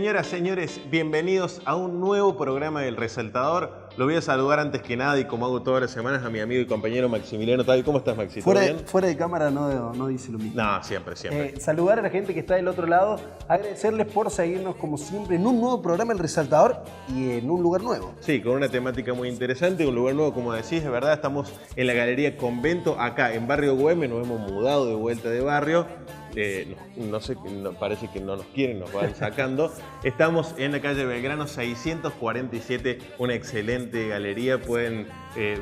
Señoras, señores, bienvenidos a un nuevo programa del Resaltador. Lo voy a saludar antes que nada y como hago todas las semanas a mi amigo y compañero Maximiliano Tavi. ¿Cómo estás, Maxi? ¿Todo bien? Fuera de cámara no dice lo mismo. No, siempre. Saludar a la gente que está del otro lado, agradecerles por seguirnos como siempre en un nuevo programa El Resaltador y en un lugar nuevo. Sí, con una temática muy interesante, un lugar nuevo, como decís, de verdad. Estamos en la Galería Convento, acá en Barrio Güemes, nos hemos mudado de vuelta de barrio. No sé, parece que no nos quieren, nos van sacando. Estamos en la calle Belgrano 647, una excelente galería. Pueden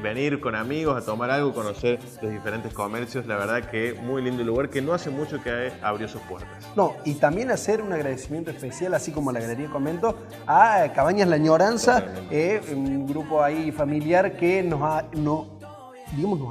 venir con amigos a tomar algo, conocer los diferentes comercios. La verdad que muy lindo lugar que no hace mucho que abrió sus puertas. No, y también hacer un agradecimiento especial, así como a la Galería Convento, a Cabañas La Añoranza, un grupo ahí familiar que nos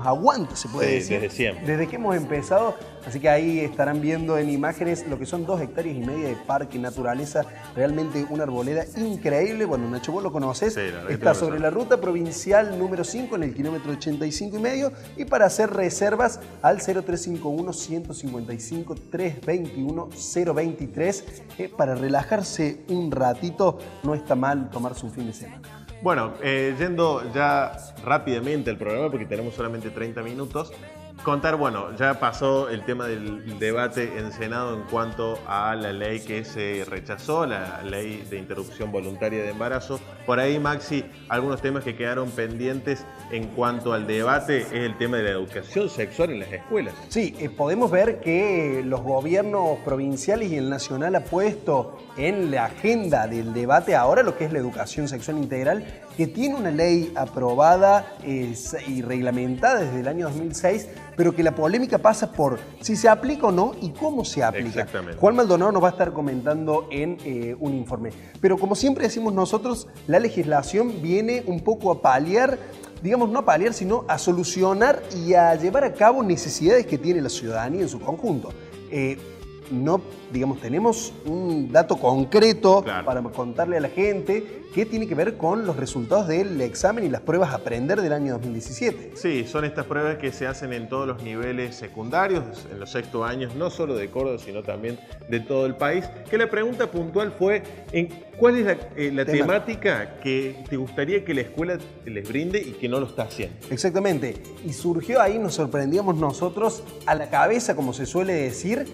aguanta, se puede decir. Desde siempre. Desde que hemos empezado, así que ahí estarán viendo en imágenes lo que son 2,5 hectáreas de parque, naturaleza, realmente una arboleda increíble. Bueno, Nacho, vos lo conocés, sí, está sobre la ruta provincial número 5 en el kilómetro 85,5 y para hacer reservas al 0351-155-321-023 para relajarse un ratito, no está mal tomarse un fin de semana. Bueno, yendo ya rápidamente al programa, porque tenemos solamente 30 minutos, contar, bueno, ya pasó el tema del debate en Senado en cuanto a la ley que se rechazó, la ley de interrupción voluntaria de embarazo. Por ahí, Maxi, algunos temas que quedaron pendientes en cuanto al debate es el tema de la educación sexual en las escuelas. Sí, podemos ver que los gobiernos provinciales y el nacional ha puesto en la agenda del debate ahora lo que es la educación sexual integral, que tiene una ley aprobada y reglamentada desde el año 2006, pero que la polémica pasa por si se aplica o no y cómo se aplica. Exactamente. Juan Maldonado nos va a estar comentando en un informe. Pero como siempre decimos nosotros, la legislación viene un poco a paliar, digamos no a paliar, sino a solucionar y a llevar a cabo necesidades que tiene la ciudadanía en su conjunto. Tenemos un dato concreto para contarle a la gente que tiene que ver con los resultados del examen y las pruebas Aprender del año 2017. Sí, son estas pruebas que se hacen en todos los niveles secundarios, en los sextos años, no solo de Córdoba, sino también de todo el país. Que la pregunta puntual fue, ¿cuál es la temática que te gustaría que la escuela les brinde y que no lo está haciendo? Exactamente. Y surgió ahí, nos sorprendíamos nosotros, a la cabeza, como se suele decir,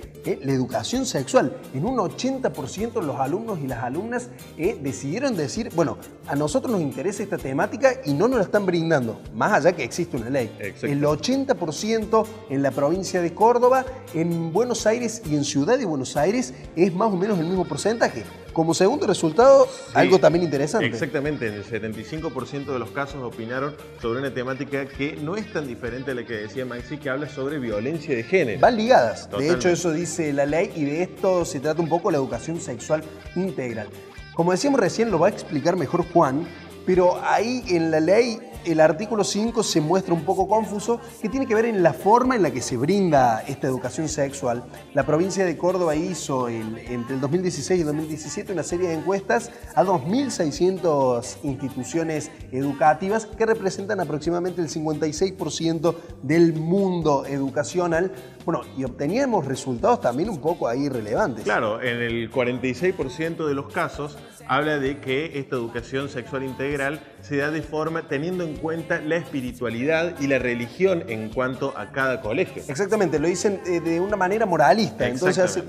la educación sexual. En un 80% los alumnos y las alumnas decidieron decir, bueno, a nosotros nos interesa esta temática y no nos la están brindando, más allá que existe una ley. El 80% en la provincia de Córdoba, en Buenos Aires y en Ciudad de Buenos Aires es más o menos el mismo porcentaje. Como segundo resultado, sí, algo también interesante. Exactamente, en el 75% de los casos opinaron sobre una temática que no es tan diferente a la que decía Maxi, que habla sobre violencia de género. Van ligadas. Totalmente. De hecho, eso dice la ley y de esto se trata un poco la educación sexual integral. Como decíamos recién, lo va a explicar mejor Juan, pero ahí en la ley el artículo 5 se muestra un poco confuso, que tiene que ver en la forma en la que se brinda esta educación sexual. La provincia de Córdoba hizo entre el 2016 y el 2017 una serie de encuestas a 2.600 instituciones educativas que representan aproximadamente el 56% del mundo educacional. Bueno, y obteníamos resultados también un poco ahí relevantes. Claro, en el 46% de los casos habla de que esta educación sexual integral se da de forma teniendo en cuenta la espiritualidad y la religión en cuanto a cada colegio. Exactamente, lo dicen de una manera moralista, entonces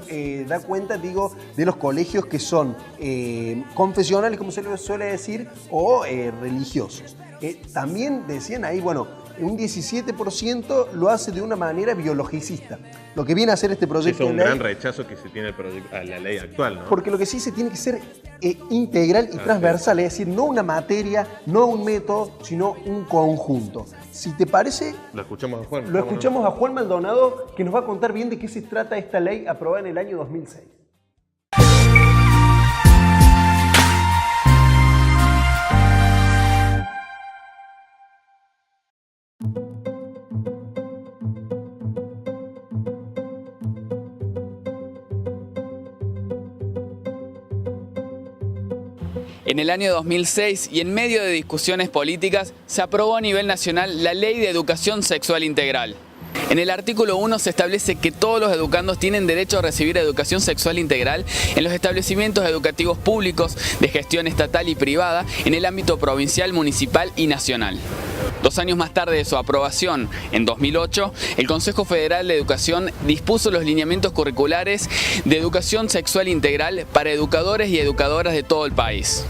da cuenta, digo, de los colegios que son confesionales, como se suele decir, o religiosos. También decían ahí, bueno, un 17% lo hace de una manera biologicista. Lo que viene a hacer este proyecto de ley... Es un gran rechazo que se tiene a la ley actual, ¿no? Porque lo que sí se tiene que ser integral y transversal, es decir, no una materia, no un método, sino un conjunto. Si te parece... Lo escuchamos a Juan. Lo escuchamos a Juan Maldonado, que nos va a contar bien de qué se trata esta ley aprobada en el año 2006. En el año 2006 y en medio de discusiones políticas se aprobó a nivel nacional la Ley de Educación Sexual Integral. En el artículo 1 se establece que todos los educandos tienen derecho a recibir educación sexual integral en los establecimientos educativos públicos de gestión estatal y privada en el ámbito provincial, municipal y nacional. 2 años más tarde de su aprobación, en 2008, el Consejo Federal de Educación dispuso los lineamientos curriculares de educación sexual integral para educadores y educadoras de todo el país.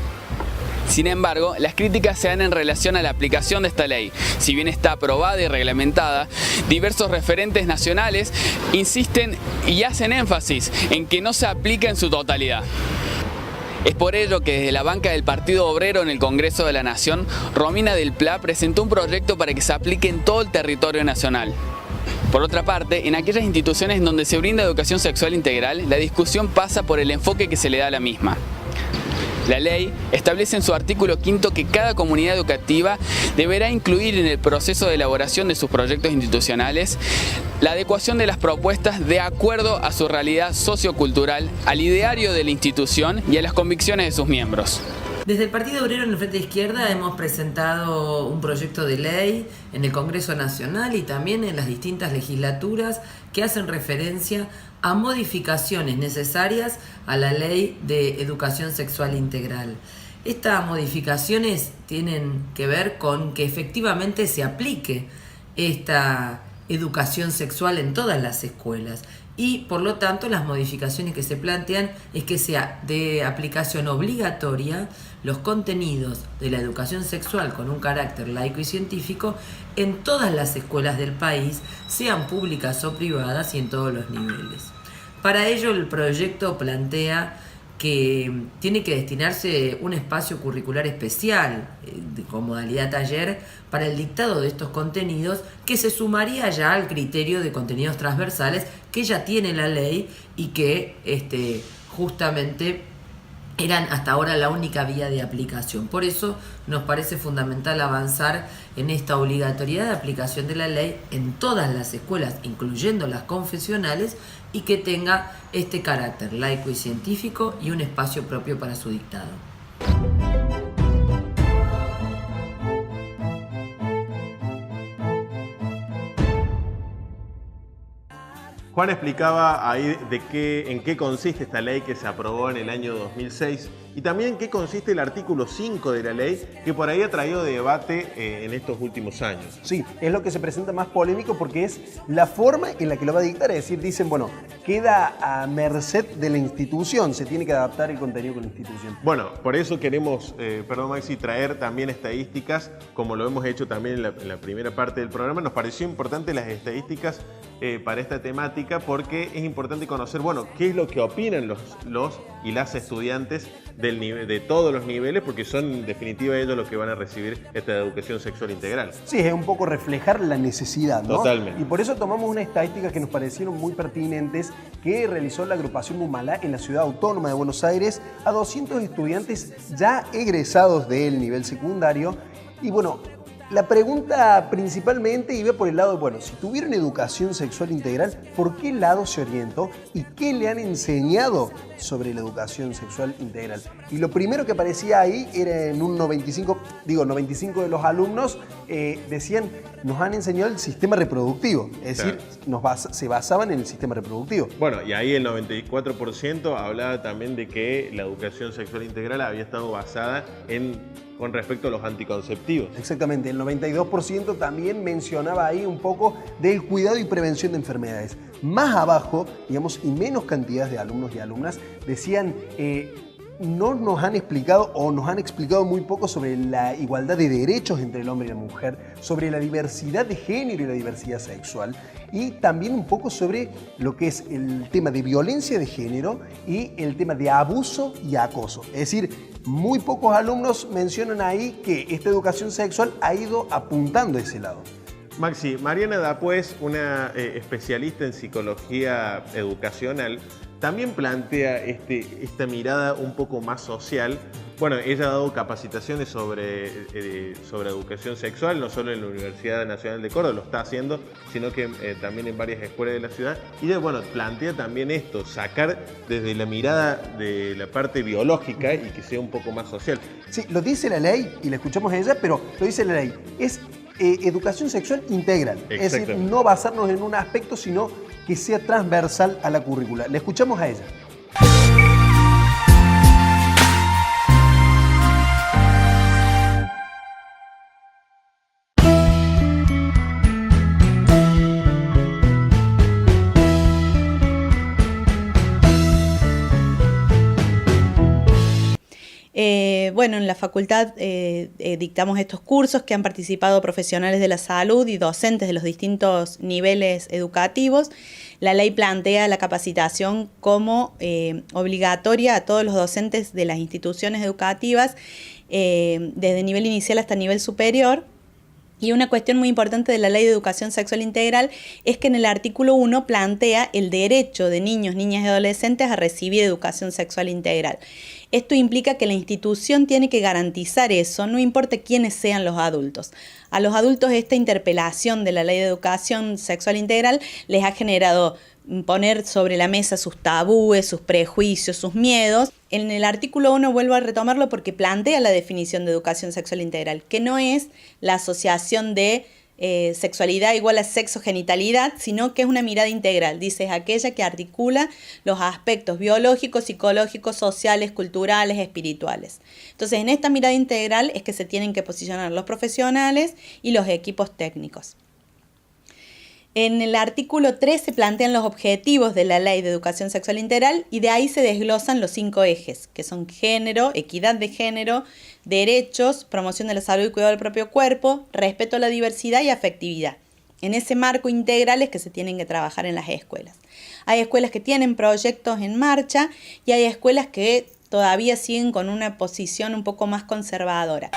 Sin embargo, las críticas se dan en relación a la aplicación de esta ley. Si bien está aprobada y reglamentada, diversos referentes nacionales insisten y hacen énfasis en que no se aplica en su totalidad. Es por ello que desde la banca del Partido Obrero en el Congreso de la Nación, Romina del Pla presentó un proyecto para que se aplique en todo el territorio nacional. Por otra parte, en aquellas instituciones donde se brinda educación sexual integral, la discusión pasa por el enfoque que se le da a la misma. La ley establece en su artículo 5 que cada comunidad educativa deberá incluir en el proceso de elaboración de sus proyectos institucionales la adecuación de las propuestas de acuerdo a su realidad sociocultural, al ideario de la institución y a las convicciones de sus miembros. Desde el Partido Obrero en el Frente de Izquierda hemos presentado un proyecto de ley en el Congreso Nacional y también en las distintas legislaturas que hacen referencia a modificaciones necesarias a la Ley de Educación Sexual Integral. Estas modificaciones tienen que ver con que efectivamente se aplique esta educación sexual en todas las escuelas. Y por lo tanto las modificaciones que se plantean es que sea de aplicación obligatoria los contenidos de la educación sexual con un carácter laico y científico en todas las escuelas del país, sean públicas o privadas y en todos los niveles. Para ello el proyecto plantea que tiene que destinarse un espacio curricular especial con modalidad taller para el dictado de estos contenidos, que se sumaría ya al criterio de contenidos transversales que ya tiene la ley y que justamente eran hasta ahora la única vía de aplicación. Por eso nos parece fundamental avanzar en esta obligatoriedad de aplicación de la ley en todas las escuelas, incluyendo las confesionales, y que tenga este carácter laico y científico y un espacio propio para su dictado. Juan explicaba ahí en qué consiste esta ley que se aprobó en el año 2006 y también en qué consiste el artículo 5 de la ley que por ahí ha traído debate en estos últimos años. Sí, es lo que se presenta más polémico porque es la forma en la que lo va a dictar. Es decir, dicen, bueno, queda a merced de la institución, se tiene que adaptar el contenido con la institución. Bueno, por eso queremos, perdón Maxi, traer también estadísticas, como lo hemos hecho también en la primera parte del programa. Nos pareció importante las estadísticas para esta temática porque es importante conocer, bueno, qué es lo que opinan los y las estudiantes de todos los niveles, porque son en definitiva ellos los que van a recibir esta educación sexual integral. Sí, es un poco reflejar la necesidad, ¿no? Totalmente. Y por eso tomamos unas estadísticas que nos parecieron muy pertinentes que realizó la agrupación Mumalá en la Ciudad Autónoma de Buenos Aires a 200 estudiantes ya egresados del nivel secundario. Y bueno, la pregunta principalmente iba por el lado de, bueno, si tuvieron educación sexual integral, ¿por qué lado se orientó y qué le han enseñado sobre la educación sexual integral? Y lo primero que aparecía ahí era en un 95 de los alumnos decían, nos han enseñado el sistema reproductivo, es decir, se basaban en el sistema reproductivo. Bueno, y ahí el 94% hablaba también de que la educación sexual integral había estado basada con respecto a los anticonceptivos. Exactamente, el 92% también mencionaba ahí un poco del cuidado y prevención de enfermedades. Más abajo, digamos, y menos cantidad de alumnos y alumnas decían, no nos han explicado o nos han explicado muy poco sobre la igualdad de derechos entre el hombre y la mujer, sobre la diversidad de género y la diversidad sexual y también un poco sobre lo que es el tema de violencia de género y el tema de abuso y acoso. Es decir, muy pocos alumnos mencionan ahí que esta educación sexual ha ido apuntando a ese lado. Maxi, Mariana Dapués, una especialista en psicología educacional, también plantea esta mirada un poco más social. Bueno, ella ha dado capacitaciones sobre educación sexual, no solo en la Universidad Nacional de Córdoba, lo está haciendo, sino que también en varias escuelas de la ciudad. Y ella, bueno, plantea también esto, sacar desde la mirada de la parte biológica y que sea un poco más social. Sí, lo dice la ley, y la escuchamos a ella, pero lo dice la ley. Es educación sexual integral. Es decir, no basarnos en un aspecto, sino que sea transversal a la currícula. Le escuchamos a ella. Bueno, en la facultad dictamos estos cursos que han participado profesionales de la salud y docentes de los distintos niveles educativos. La ley plantea la capacitación como obligatoria a todos los docentes de las instituciones educativas, desde nivel inicial hasta nivel superior. Y una cuestión muy importante de la Ley de Educación Sexual Integral es que en el artículo 1 plantea el derecho de niños, niñas y adolescentes a recibir educación sexual integral. Esto implica que la institución tiene que garantizar eso, no importa quiénes sean los adultos. A los adultos esta interpelación de la Ley de Educación Sexual Integral les ha generado poner sobre la mesa sus tabúes, sus prejuicios, sus miedos. En el artículo 1 vuelvo a retomarlo porque plantea la definición de educación sexual integral, que no es la asociación de sexualidad igual a sexo-genitalidad, sino que es una mirada integral. Dice, es aquella que articula los aspectos biológicos, psicológicos, sociales, culturales, espirituales. Entonces, en esta mirada integral es que se tienen que posicionar los profesionales y los equipos técnicos. En el artículo 3 se plantean los objetivos de la Ley de Educación Sexual Integral y de ahí se desglosan los 5 ejes, que son género, equidad de género, derechos, promoción de la salud y cuidado del propio cuerpo, respeto a la diversidad y afectividad. En ese marco integral es que se tienen que trabajar en las escuelas. Hay escuelas que tienen proyectos en marcha y hay escuelas que todavía siguen con una posición un poco más conservadora.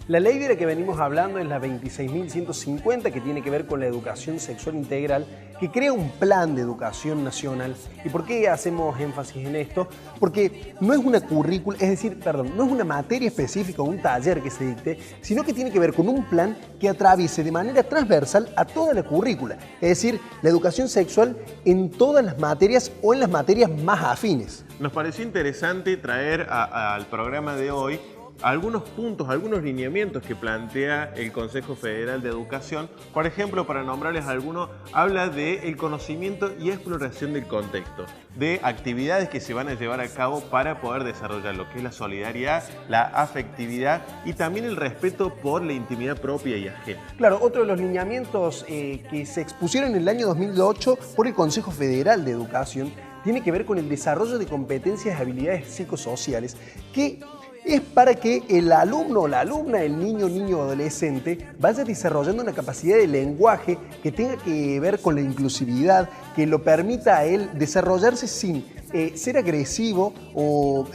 La ley de la que venimos hablando es la 26.150, que tiene que ver con la educación sexual integral, que crea un plan de educación nacional. ¿Y por qué hacemos énfasis en esto? Porque no es una currícula, no es una materia específica o un taller que se dicte, sino que tiene que ver con un plan que atraviese de manera transversal a toda la currícula. Es decir, la educación sexual en todas las materias o en las materias más afines. Nos pareció interesante traer al programa de hoy algunos puntos, algunos lineamientos que plantea el Consejo Federal de Educación. Por ejemplo, para nombrarles algunos, habla del conocimiento y exploración del contexto, de actividades que se van a llevar a cabo para poder desarrollar lo que es la solidaridad, la afectividad y también el respeto por la intimidad propia y ajena. Claro, otro de los lineamientos que se expusieron en el año 2008 por el Consejo Federal de Educación tiene que ver con el desarrollo de competencias y habilidades psicosociales que es para que el alumno o la alumna, el niño o adolescente, vaya desarrollando una capacidad de lenguaje que tenga que ver con la inclusividad, que lo permita a él desarrollarse sin ser agresivo o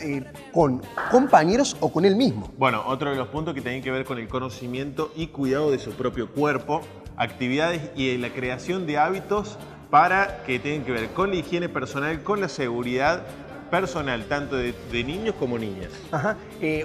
con compañeros o con él mismo. Bueno, otro de los puntos que tienen que ver con el conocimiento y cuidado de su propio cuerpo, actividades y la creación de hábitos para que tengan que ver con la higiene personal, con la seguridad personal, tanto de niños como niñas. Ajá.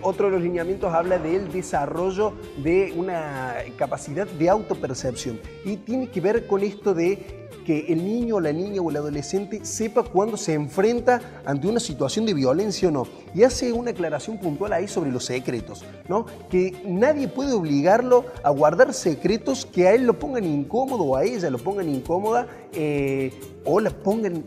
Otro de los lineamientos habla del desarrollo de una capacidad de autopercepción y tiene que ver con esto de que el niño, la niña o el adolescente sepa cuándo se enfrenta ante una situación de violencia o no. Y hace una aclaración puntual ahí sobre los secretos, ¿no? Que nadie puede obligarlo a guardar secretos que a él lo pongan incómodo o a ella lo pongan incómoda o la pongan,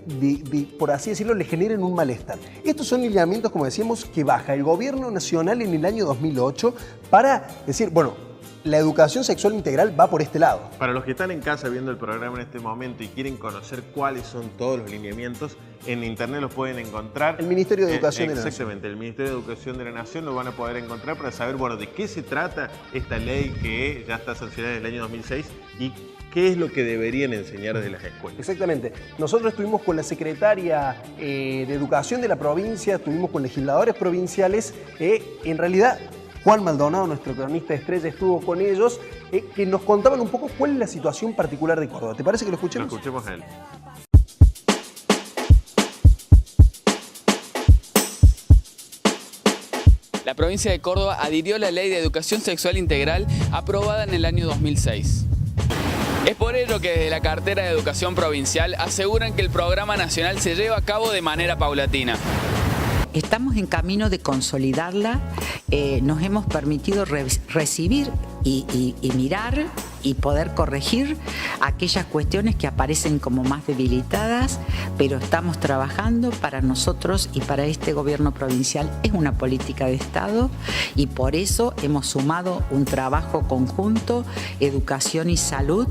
por así decirlo, le generen un malestar. Estos son lineamientos, como decíamos, que baja el Gobierno Nacional en el año 2008 para decir, bueno, la educación sexual integral va por este lado. Para los que están en casa viendo el programa en este momento y quieren conocer cuáles son todos los lineamientos, en internet los pueden encontrar. El Ministerio de Educación de la Nación. Exactamente, el Ministerio de Educación de la Nación lo van a poder encontrar para saber, bueno, de qué se trata esta ley que ya está sancionada en el año 2006 y qué es lo que deberían enseñar desde las escuelas. Exactamente. Nosotros estuvimos con la secretaria de Educación de la provincia, estuvimos con legisladores provinciales, en realidad Juan Maldonado, nuestro cronista estrella, estuvo con ellos, que nos contaban un poco cuál es la situación particular de Córdoba. ¿Te parece que lo escuchemos? Lo escuchemos a él. La provincia de Córdoba adhirió a la Ley de Educación Sexual Integral aprobada en el año 2006. Es por ello que desde la cartera de Educación Provincial aseguran que el programa nacional se lleva a cabo de manera paulatina. Estamos en camino de consolidarla, nos hemos permitido recibir y mirar y poder corregir aquellas cuestiones que aparecen como más debilitadas, pero estamos trabajando para nosotros y para este gobierno provincial. Es una política de Estado y por eso hemos sumado un trabajo conjunto, educación y salud,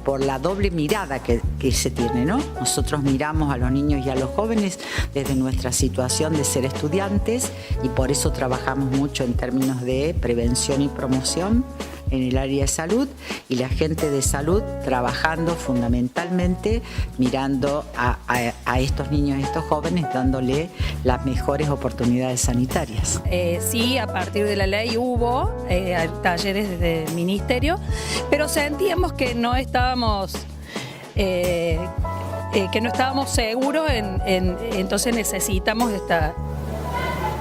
por la doble mirada que se tiene, ¿no? Nosotros miramos a los niños y a los jóvenes desde nuestra situación de ser estudiantes y por eso trabajamos mucho en términos de prevención y promoción en el área de salud y la gente de salud trabajando fundamentalmente mirando a estos niños y estos jóvenes dándole las mejores oportunidades sanitarias. Sí, a partir de la ley hubo talleres desde el ministerio, pero sentíamos que no estábamos seguros, entonces necesitamos esta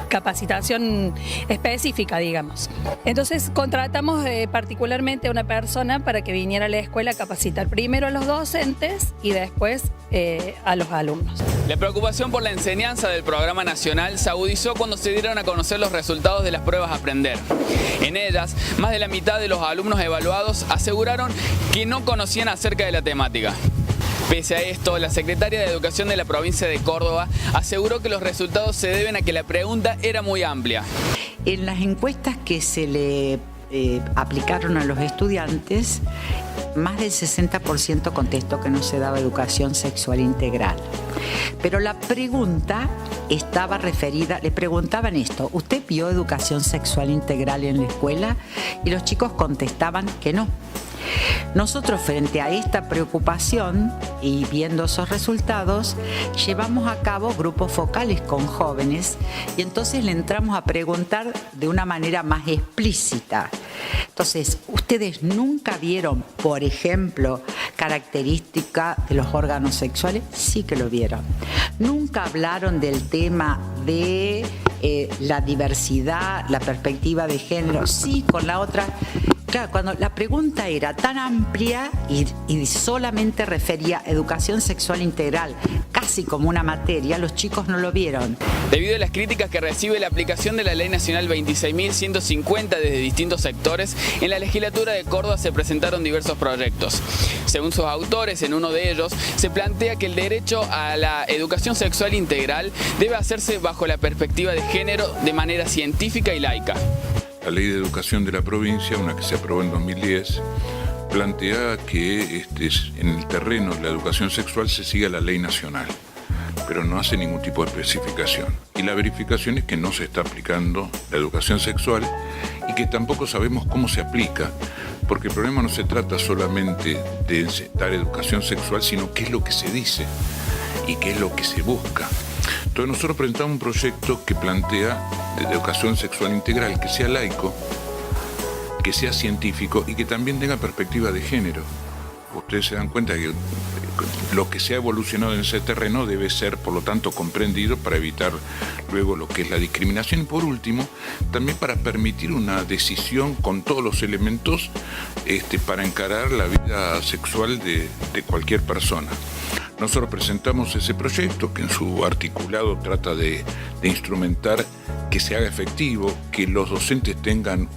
capacitación específica, digamos. Entonces contratamos particularmente a una persona para que viniera a la escuela a capacitar primero a los docentes y después a los alumnos. La preocupación por la enseñanza del programa nacional se agudizó cuando se dieron a conocer los resultados de las pruebas a aprender. En ellas, más de la mitad de los alumnos evaluados aseguraron que no conocían acerca de la temática. Pese a esto, la secretaria de Educación de la provincia de Córdoba aseguró que los resultados se deben a que la pregunta era muy amplia. En las encuestas que se le aplicaron a los estudiantes, más del 60% contestó que no se daba educación sexual integral. Pero la pregunta estaba referida, le preguntaban esto: ¿usted vio educación sexual integral en la escuela? Y los chicos contestaban que no. Nosotros, frente a esta preocupación y viendo esos resultados, llevamos a cabo grupos focales con jóvenes y entonces le entramos a preguntar de una manera más explícita. Entonces, ¿ustedes nunca vieron, por ejemplo, características de los órganos sexuales? Sí que lo vieron. ¿Nunca hablaron del tema de la diversidad, la perspectiva de género? Sí, con la otra. Claro, cuando la pregunta era tan amplia y solamente refería a educación sexual integral, casi como una materia, los chicos no lo vieron. Debido a las críticas que recibe la aplicación de la Ley Nacional 26.150 desde distintos sectores, en la legislatura de Córdoba se presentaron diversos proyectos. Según sus autores, en uno de ellos se plantea que el derecho a la educación sexual integral debe hacerse bajo la perspectiva de género de manera científica y laica. La Ley de Educación de la provincia, una que se aprobó en 2010, plantea que en el terreno de la educación sexual se siga la ley nacional, pero no hace ningún tipo de especificación. Y la verificación es que no se está aplicando la educación sexual y que tampoco sabemos cómo se aplica, porque el problema no se trata solamente de dar educación sexual, sino qué es lo que se dice y qué es lo que se busca. Entonces nosotros presentamos un proyecto que plantea de educación sexual integral, que sea laico, que sea científico y que también tenga perspectiva de género. Ustedes se dan cuenta que lo que se ha evolucionado en ese terreno debe ser, por lo tanto, comprendido para evitar luego lo que es la discriminación y, por último, también para permitir una decisión con todos los elementos para encarar la vida sexual de cualquier persona. Nosotros presentamos ese proyecto que en su articulado trata de instrumentar que se haga efectivo, que los docentes tengan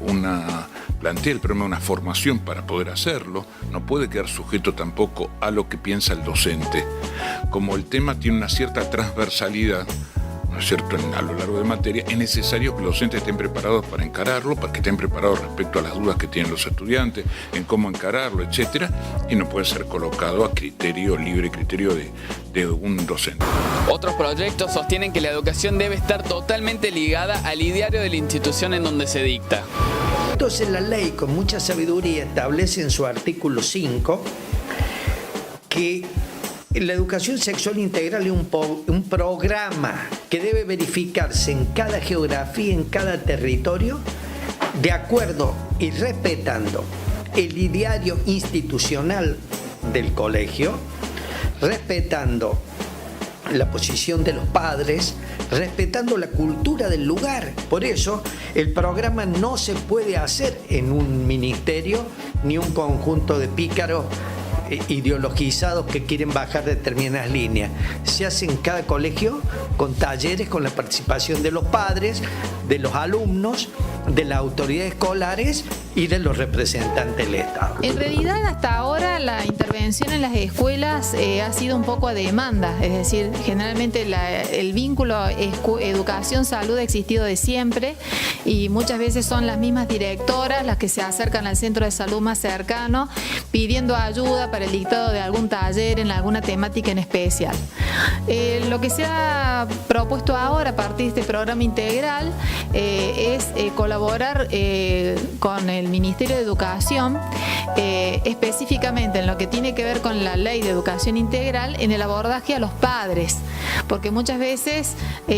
plantea el problema una formación para poder hacerlo, no puede quedar sujeto tampoco a lo que piensa el docente. Como el tema tiene una cierta transversalidad, ¿no es cierto?, a lo largo de materia, es necesario que los docentes estén preparados para encararlo, para que estén preparados respecto a las dudas que tienen los estudiantes, en cómo encararlo, etcétera, y no puede ser colocado a libre criterio de un docente. Otros proyectos sostienen que la educación debe estar totalmente ligada al ideario de la institución en donde se dicta. Entonces la ley, con mucha sabiduría, establece en su artículo 5 que la educación sexual integral es un programa que debe verificarse en cada geografía, en cada territorio, de acuerdo y respetando el ideario institucional del colegio, respetando la posición de los padres, respetando la cultura del lugar. Por eso, el programa no se puede hacer en un ministerio ni un conjunto de pícaros ideologizados que quieren bajar determinadas líneas. Se hace en cada colegio con talleres, con la participación de los padres, de los alumnos, de las autoridades escolares y de los representantes del Estado. En realidad, hasta ahora la intervención en las escuelas ha sido un poco a demanda, es decir, generalmente el vínculo educación-salud ha existido de siempre y muchas veces son las mismas directoras las que se acercan al centro de salud más cercano pidiendo ayuda para el dictado de algún taller en alguna temática en especial. Lo que se ha propuesto ahora a partir de este programa integral es colaborar con el Ministerio de Educación específicamente en lo que tiene que ver con la Ley de Educación Integral en el abordaje a los padres, porque muchas veces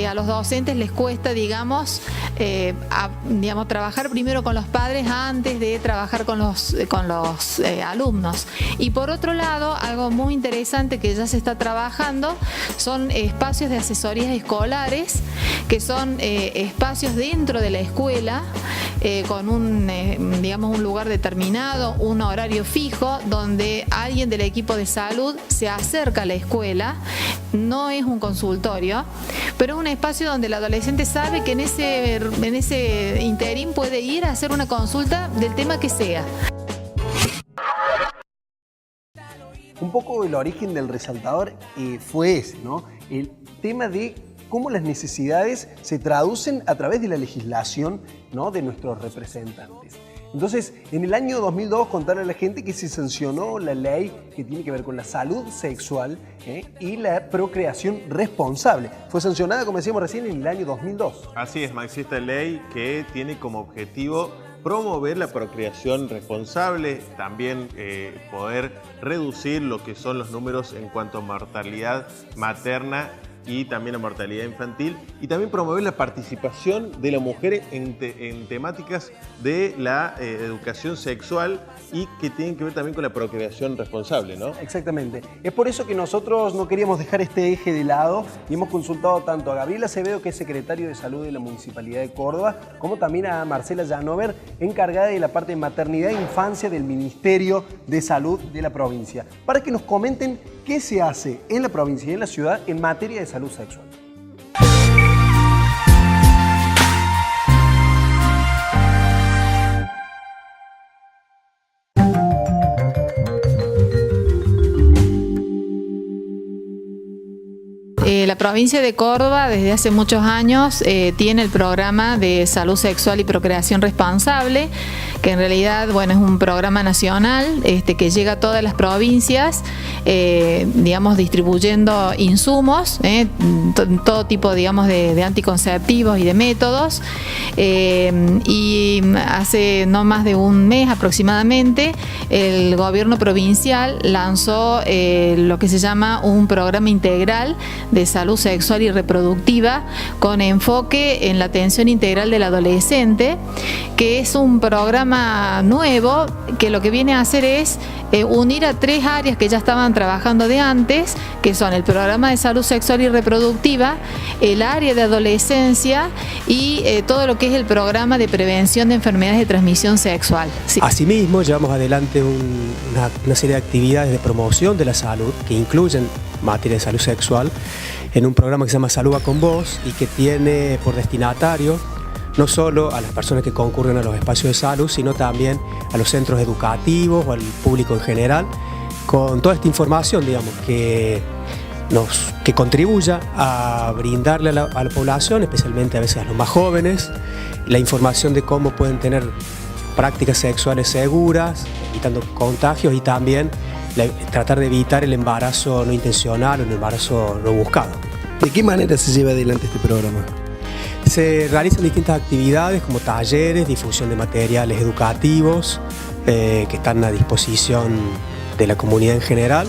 a los docentes les cuesta, digamos, trabajar primero con los padres antes de trabajar con los alumnos. Y por otro lado, algo muy interesante que ya se está trabajando son espacios de asesorías escolares, que son espacios dentro de la escuela con un lugar determinado, un horario fijo, donde alguien del equipo de salud se acerca a la escuela. No es un consultorio, pero es un espacio donde el adolescente sabe que en ese interín puede ir a hacer una consulta del tema que sea. Un poco el origen del resaltador fue ese, ¿no? El tema de cómo las necesidades se traducen a través de la legislación, ¿no?, de nuestros representantes. Entonces, en el año 2002, contarle a la gente que se sancionó la ley que tiene que ver con la salud sexual y la procreación responsable. Fue sancionada, como decíamos recién, en el año 2002. Así es, Maxi, esta ley que tiene como objetivo promover la procreación responsable, también poder reducir lo que son los números en cuanto a mortalidad materna y también la mortalidad infantil, y también promover la participación de la mujer en temáticas de la educación sexual y que tienen que ver también con la procreación responsable, ¿no? Exactamente. Es por eso que nosotros no queríamos dejar este eje de lado y hemos consultado tanto a Gabriel Acevedo, que es secretario de Salud de la Municipalidad de Córdoba, como también a Marcela Llanover, encargada de la parte de maternidad e infancia del Ministerio de Salud de la provincia, para que nos comenten qué se hace en la provincia y en la ciudad en materia de salud sexual. La provincia de Córdoba desde hace muchos años tiene el programa de salud sexual y procreación responsable, que en realidad, bueno, es un programa nacional que llega a todas las provincias, distribuyendo insumos, todo tipo, de anticonceptivos y de métodos. Y hace no más de un mes aproximadamente, el gobierno provincial lanzó lo que se llama un programa integral de salud sexual y reproductiva con enfoque en la atención integral del adolescente, que es un programa nuevo que lo que viene a hacer es unir a tres áreas que ya estaban trabajando de antes, que son el programa de salud sexual y reproductiva, el área de adolescencia y todo lo que es el programa de prevención de enfermedades de transmisión sexual. Sí. Asimismo, llevamos adelante una serie de actividades de promoción de la salud que incluyen materia de salud sexual en un programa que se llama Salud va con vos y que tiene por destinatario no solo a las personas que concurren a los espacios de salud, sino también a los centros educativos o al público en general, con toda esta información, que contribuya a brindarle a la población, especialmente a veces a los más jóvenes, la información de cómo pueden tener prácticas sexuales seguras, evitando contagios y también tratar de evitar el embarazo no intencional o el embarazo no buscado. ¿De qué manera se lleva adelante este programa? Se realizan distintas actividades como talleres, difusión de materiales educativos que están a disposición de la comunidad en general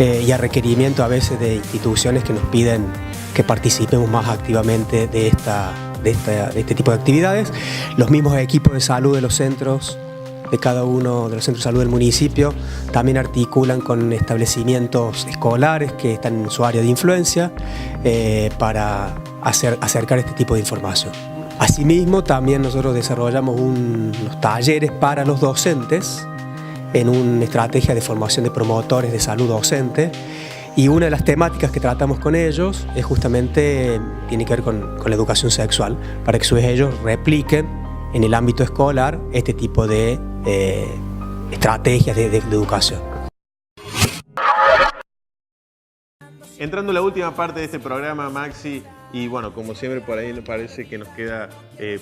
y a requerimiento a veces de instituciones que nos piden que participemos más activamente de este tipo de actividades. Los mismos equipos de salud de los centros, de cada uno de los centros de salud del municipio, también articulan con establecimientos escolares que están en su área de influencia para acercar este tipo de información. Asimismo, también nosotros desarrollamos unos talleres para los docentes en una estrategia de formación de promotores de salud docente. Y una de las temáticas que tratamos con ellos es justamente, tiene que ver con la educación sexual, para que a su vez ellos repliquen en el ámbito escolar este tipo de estrategias de educación. Entrando en la última parte de este programa, Maxi, y bueno, como siempre por ahí me parece que nos queda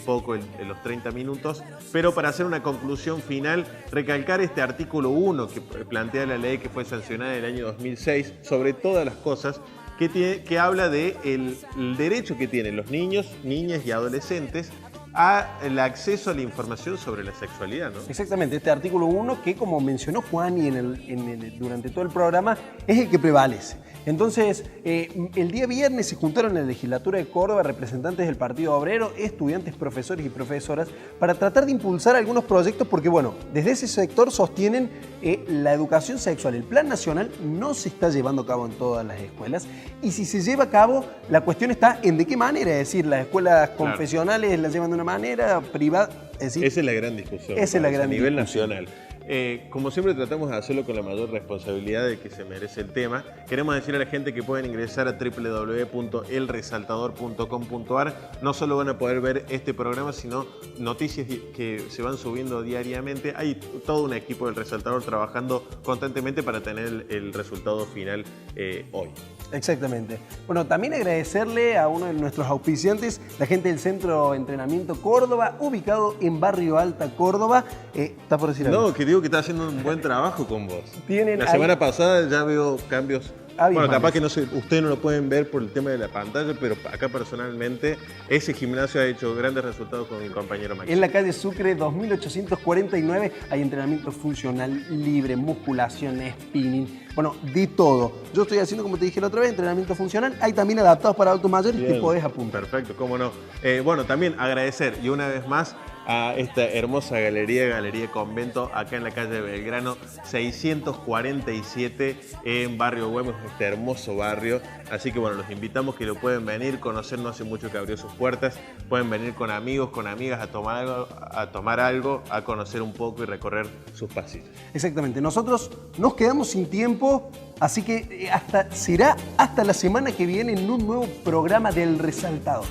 poco en los 30 minutos, pero para hacer una conclusión final, recalcar este artículo 1 que plantea la ley que fue sancionada en el año 2006, sobre todas las cosas, que habla de el derecho que tienen los niños, niñas y adolescentes al acceso a la información sobre la sexualidad, ¿no? Exactamente, este artículo 1 que, como mencionó Juan y durante todo el programa, es el que prevalece. Entonces, el día viernes se juntaron en la legislatura de Córdoba representantes del Partido Obrero, estudiantes, profesores y profesoras para tratar de impulsar algunos proyectos porque, bueno, desde ese sector sostienen la educación sexual. El Plan Nacional no se está llevando a cabo en todas las escuelas y si se lleva a cabo, la cuestión está en de qué manera, es decir, las escuelas confesionales las llevan de una manera, privada. Es decir, esa es la gran discusión. Esa es la gran a nivel discusión. nacional. Como siempre tratamos de hacerlo con la mayor responsabilidad de que se merece el tema. Queremos decir a la gente que pueden ingresar a www.elresaltador.com.ar. No solo van a poder ver este programa, sino noticias que se van subiendo diariamente. Hay todo un equipo del Resaltador trabajando constantemente para tener el resultado final hoy. Exactamente. Bueno, también agradecerle a uno de nuestros auspiciantes, la gente del Centro Entrenamiento Córdoba, ubicado en Barrio Alta, Córdoba. ¿Está por decir algo? No, que digo que está haciendo un buen trabajo con vos. Tienen la semana pasada ya veo cambios. Bueno, capaz que ustedes no lo pueden ver por el tema de la pantalla, pero acá personalmente ese gimnasio ha hecho grandes resultados con mi compañero Maxi. En la calle Sucre 2849 hay entrenamiento funcional libre, musculación, spinning, bueno, de todo. Yo estoy haciendo, como te dije la otra vez, entrenamiento funcional. Hay también adaptados para adultos mayores, te podés apuntar. Perfecto, cómo no. Bueno, también agradecer y una vez más a esta hermosa Galería Convento, acá en la calle Belgrano 647 en Barrio Güemes, este hermoso barrio. Así que bueno, los invitamos que lo pueden venir, conocer, no hace mucho que abrió sus puertas. Pueden venir con amigos, con amigas a tomar algo, a conocer un poco y recorrer sus pasillos. Exactamente, nosotros nos quedamos sin tiempo, así que será hasta la semana que viene en un nuevo programa del Resaltador.